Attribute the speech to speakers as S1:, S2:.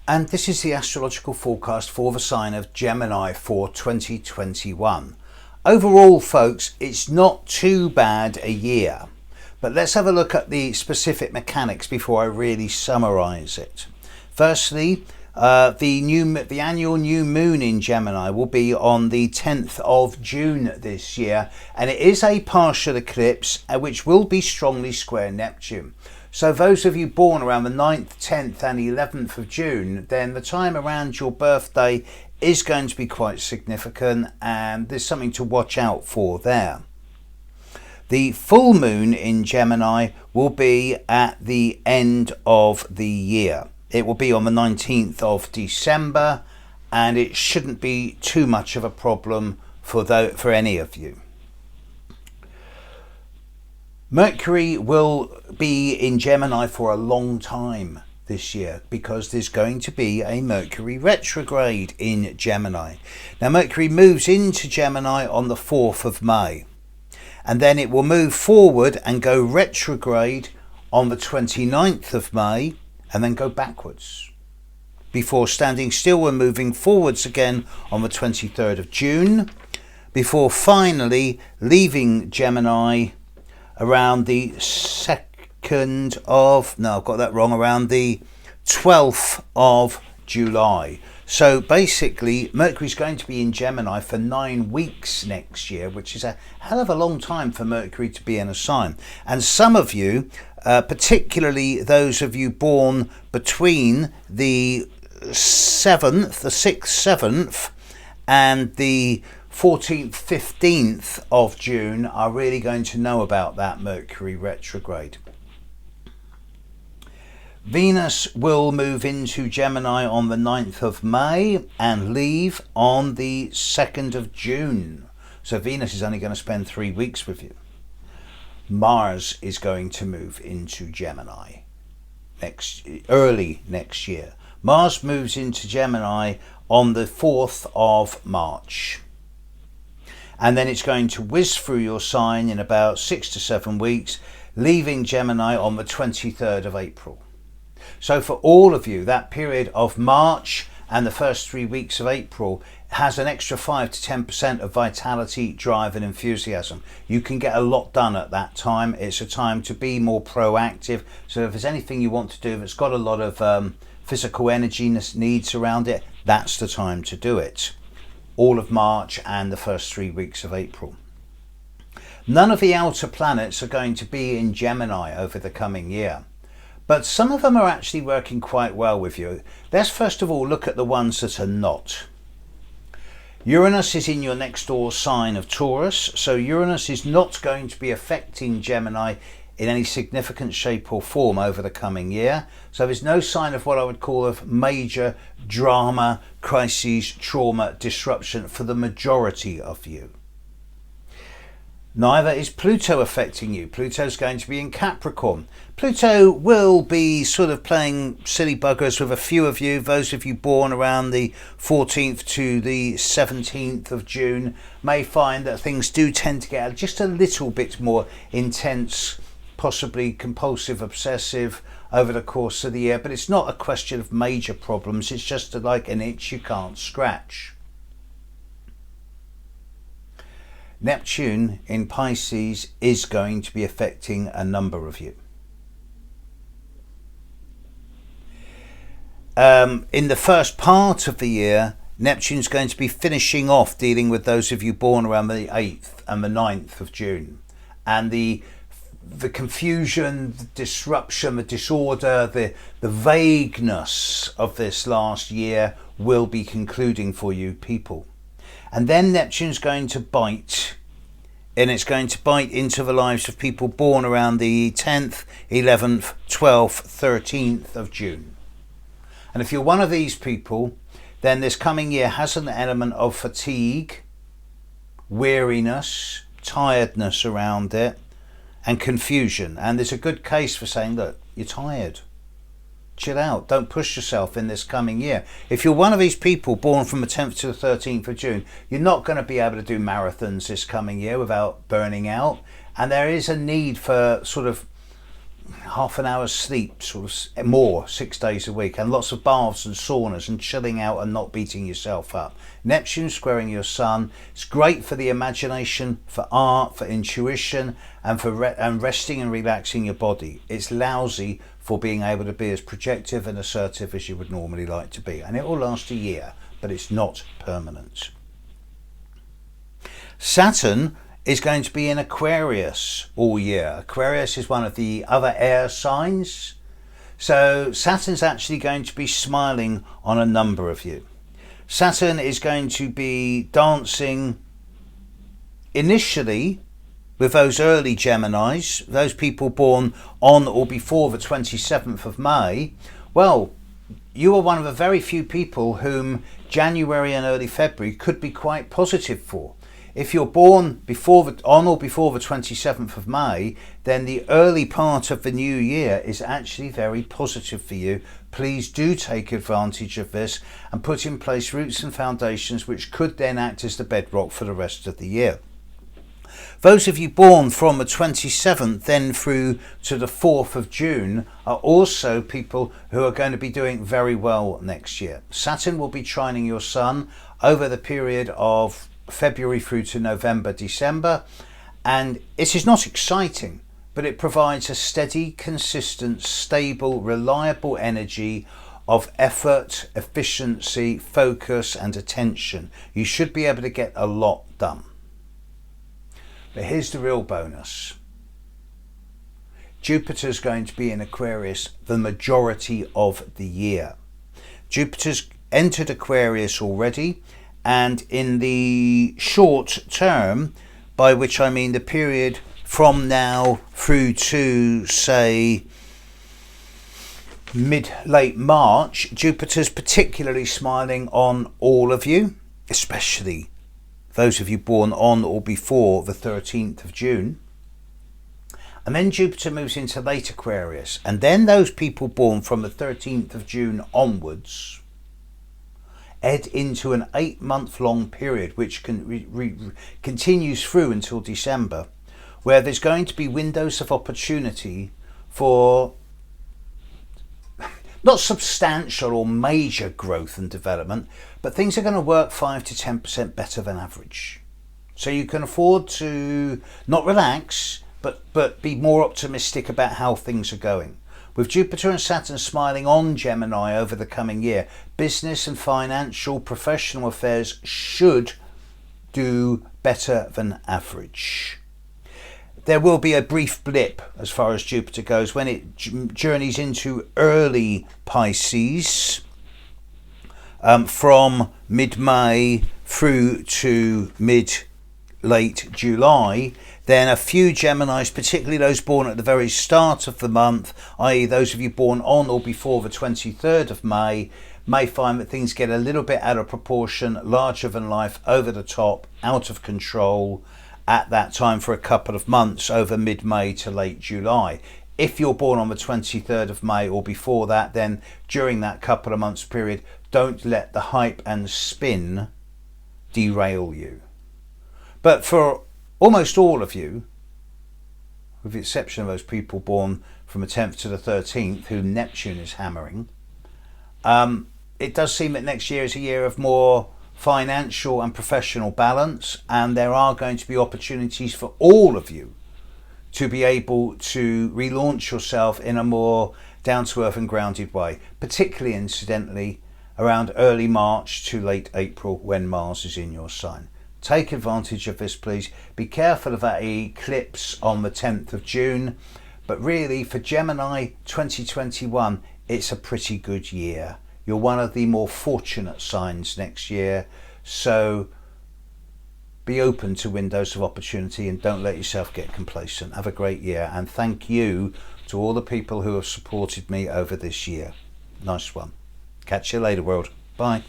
S1: And this is the astrological forecast for the sign of Gemini for 2021. Overall, folks, it's not too bad a year. But let's have a look at the specific mechanics before I really summarize it. Firstly, the annual new moon in Gemini will be on the 10th of June this year, and it is a partial eclipse which will be strongly square Neptune. So those of you born around the 9th, 10th and 11th of June, then the time around your birthday is going to be quite significant, and there's something to watch out for there. The full moon in Gemini will be at the end of the year. It will be on the 19th of December, and it shouldn't be too much of a problem for any of you. Mercury will be in Gemini for a long time this year because there's going to be a Mercury retrograde in Gemini. Now, Mercury moves into Gemini on the 4th of May, and then it will move forward and go retrograde on the 29th of May and then go backwards before standing still and moving forwards again on the 23rd of June, before finally leaving Gemini around the around the 12th of July. So basically, Mercury's going to be in Gemini for 9 weeks next year, which is a hell of a long time for Mercury to be in a sign. And some of you, particularly those of you born between the 6th, 7th and the 14th, 15th of June are really going to know about that Mercury retrograde. Venus will move into Gemini on the 9th of May and leave on the 2nd of June. So Venus is only going to spend 3 weeks with you. Mars is going to move into Gemini early next year. Mars moves into Gemini on the 4th of March. And then it's going to whiz through your sign in about 6 to 7 weeks, leaving Gemini on the 23rd of April. So for all of you, that period of March and the first 3 weeks of April has an extra 5 to 10% of vitality, drive and enthusiasm. You can get a lot done at that time. It's a time to be more proactive. So if there's anything you want to do that's got a lot of physical energy needs around it, that's the time to do it. All of March and the first 3 weeks of April. None of the outer planets are going to be in Gemini over the coming year, but some of them are actually working quite well with you. Let's first of all look at the ones that are not. Uranus is in your next door sign of Taurus, so Uranus is not going to be affecting Gemini in any significant shape or form over the coming year. So there's no sign of what I would call of major drama, crises, trauma, disruption for the majority of you. Neither is Pluto affecting you. Pluto's going to be in Capricorn. Pluto will be sort of playing silly buggers with a few of you. Those of you born around the 14th to the 17th of June may find that things do tend to get just a little bit more intense, possibly compulsive, obsessive over the course of the year, but it's not a question of major problems. It's just like an itch you can't scratch. Neptune in Pisces is going to be affecting a number of you. In the first part of the year, Neptune's going to be finishing off dealing with those of you born around the 8th and the 9th of June. And the confusion, the disruption, the disorder, the vagueness of this last year will be concluding for you people. And then Neptune's going to bite, and it's going to bite into the lives of people born around the 10th, 11th, 12th, 13th of June. And if you're one of these people, then this coming year has an element of fatigue, weariness, tiredness around it, and confusion. And there's a good case for saying, look, you're tired. Chill out. Don't push yourself in this coming year. If you're one of these people born from the 10th to the 13th of June, you're not going to be able to do marathons this coming year without burning out. And there is a need for sort of half an hour's sleep, sort of more, 6 days a week, and lots of baths and saunas and chilling out and not beating yourself up. Neptune squaring your sun. It's great for the imagination, for art, for intuition, and for resting and relaxing your body. It's lousy for being able to be as projective and assertive as you would normally like to be, and it will last a year, but it's not permanent. Saturn is going to be in Aquarius all year. Aquarius is one of the other air signs. So Saturn's actually going to be smiling on a number of you. Saturn is going to be dancing initially with those early Geminis, those people born on or before the 27th of May. Well, you are one of the very few people whom January and early February could be quite positive for. If you're born on or before the 27th of May, then the early part of the new year is actually very positive for you. Please do take advantage of this and put in place roots and foundations which could then act as the bedrock for the rest of the year. Those of you born from the 27th then through to the 4th of June are also people who are going to be doing very well next year. Saturn will be trining your sun over the period of February through to November, December, and it is not exciting, but it provides a steady, consistent, stable, reliable energy of effort, efficiency, focus and attention. You should be able to get a lot done. But here's the real bonus. Jupiter's going to be in Aquarius the majority of the year. Jupiter's entered Aquarius already, and in the short term, by which I mean the period from now through to, say, late March, Jupiter's particularly smiling on all of you, especially those of you born on or before the 13th of June. And then Jupiter moves into late Aquarius, and then those people born from the 13th of June onwards head into an 8-month-long period which continues through until December, where there's going to be windows of opportunity for not substantial or major growth and development, but things are going to work 5 to 10% better than average. So you can afford to not relax, but be more optimistic about how things are going. With Jupiter and Saturn smiling on Gemini over the coming year, business and financial professional affairs should do better than average. There will be a brief blip as far as Jupiter goes when it journeys into early Pisces from mid-May through to late July. Then a few Geminis, particularly those born at the very start of the month, i.e. those of you born on or before the 23rd of May find that things get a little bit out of proportion, larger than life, over the top, out of control at that time for a couple of months over mid-May to late July. If you're born on the 23rd of May or before that, then during that couple of months period, don't let the hype and spin derail you. But for almost all of you, with the exception of those people born from the 10th to the 13th, who Neptune is hammering, it does seem that next year is a year of more financial and professional balance, and there are going to be opportunities for all of you to be able to relaunch yourself in a more down-to-earth and grounded way, particularly, incidentally, around early March to late April when Mars is in your sign. Take advantage of this, please. Be careful of that eclipse on the 10th of June. But really, for Gemini 2021, it's a pretty good year. You're one of the more fortunate signs next year. So be open to windows of opportunity and don't let yourself get complacent. Have a great year. And thank you to all the people who have supported me over this year. Nice one. Catch you later, world. Bye.